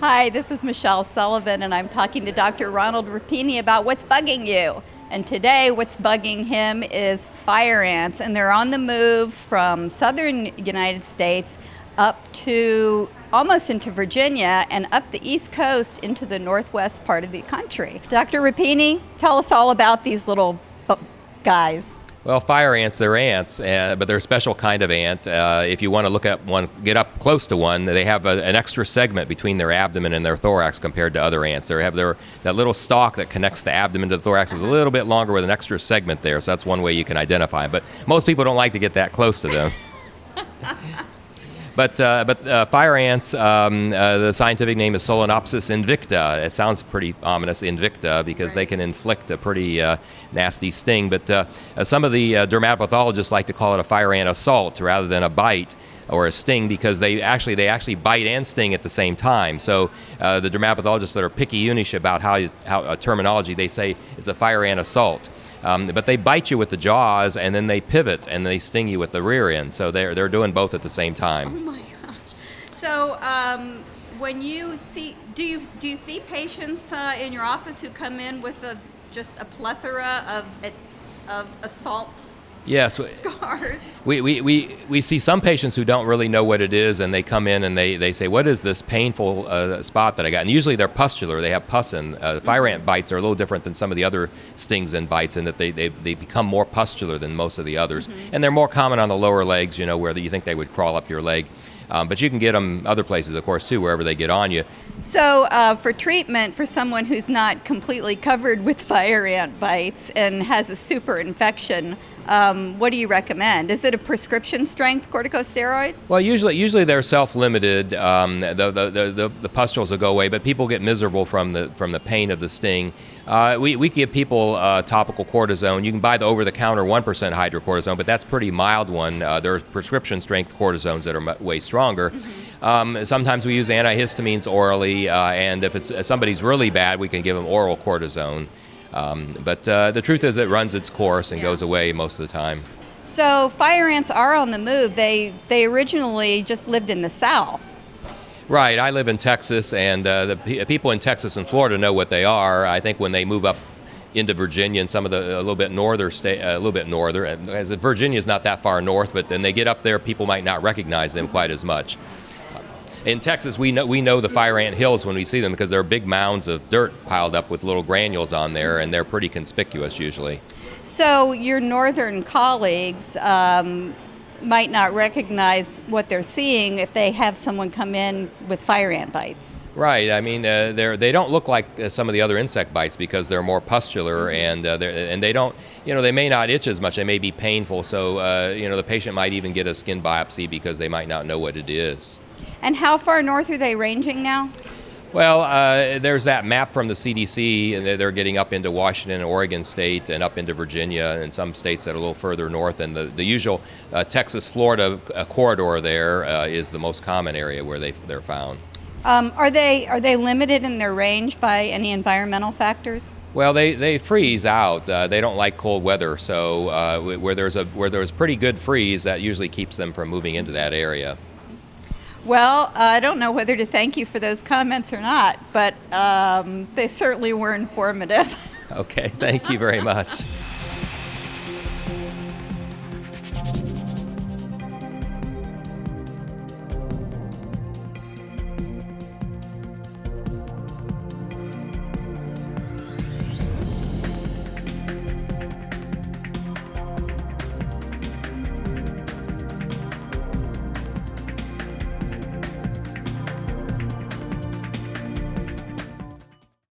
Hi, this is Michelle Sullivan, and I'm talking to Dr. Ronald Rapini about what's bugging you. And today, what's bugging him is fire ants, and they're on the move from southern United States up to almost into Virginia and up the East Coast into the northwest part of the country. Dr. Rapini, tell us all about these little guys. Well, fire ants, they're ants, but they're a special kind of ant. If you want to look at one, get up close to one, they have an extra segment between their abdomen and their thorax compared to other ants. They have that little stalk that connects the abdomen to the thorax is a little bit longer with an extra segment there, so that's one way you can identify them. But most people don't like to get that close to them. But fire ants, the scientific name is Solenopsis invicta. It sounds pretty ominous, invicta, because they can inflict a pretty nasty sting. But some of the dermatopathologists like to call it a fire ant assault rather than a bite or a sting, because they actually bite and sting at the same time. So the dermatopathologists that are picky-unish about how terminology, they say it's a fire ant assault. But they bite you with the jaws, and then they pivot, and they sting you with the rear end. So they're doing both at the same time. Oh my gosh! So when you see, do you see patients in your office who come in with just a plethora of assault? Yes, scars. We see some patients who don't really know what it is, and they come in and they say, "What is this painful spot that I got?" And usually they're pustular; they have pus in. Fire ant bites are a little different than some of the other stings and bites in that they become more pustular than most of the others, and they're more common on the lower legs. You know, where you think they would crawl up your leg, but you can get them other places, of course, too, wherever they get on you. So for treatment for someone who's not completely covered with fire ant bites and has a super infection, what do you recommend? Is it a prescription strength corticosteroid? Well, usually they're self-limited. The pustules will go away, but people get miserable from the pain of the sting. We give people topical cortisone. You can buy the over-the-counter 1% hydrocortisone, but that's a pretty mild one. There are prescription strength cortisones that are way stronger. Sometimes we use antihistamines orally, and if somebody's really bad, we can give them oral cortisone. But the truth is it runs its course and goes away most of the time. So fire ants are on the move. They originally just lived in the South. Right. I live in Texas, and the people in Texas and Florida know what they are. I think when they move up into Virginia and some of the a little bit northern, as Virginia's not that far north, but then they get up there, people might not recognize them quite as much. In Texas, we know the fire ant hills when we see them because there are big mounds of dirt piled up with little granules on there, and they're pretty conspicuous usually. So your northern colleagues might not recognize what they're seeing if they have someone come in with fire ant bites. Right. I mean, they don't look like some of the other insect bites because they're more pustular, and they don't, they may not itch as much. They may be painful. So, the patient might even get a skin biopsy because they might not know what it is. And how far north are they ranging now? Well, there's that map from the CDC, and they're getting up into Washington and Oregon State and up into Virginia and some states that are a little further north. And the usual Texas-Florida corridor there is the most common area where they're found. Are they limited in their range by any environmental factors? Well, they freeze out. They don't like cold weather, so where there's pretty good freeze, that usually keeps them from moving into that area. Well, I don't know whether to thank you for those comments or not, but they certainly were informative. Okay, thank you very much.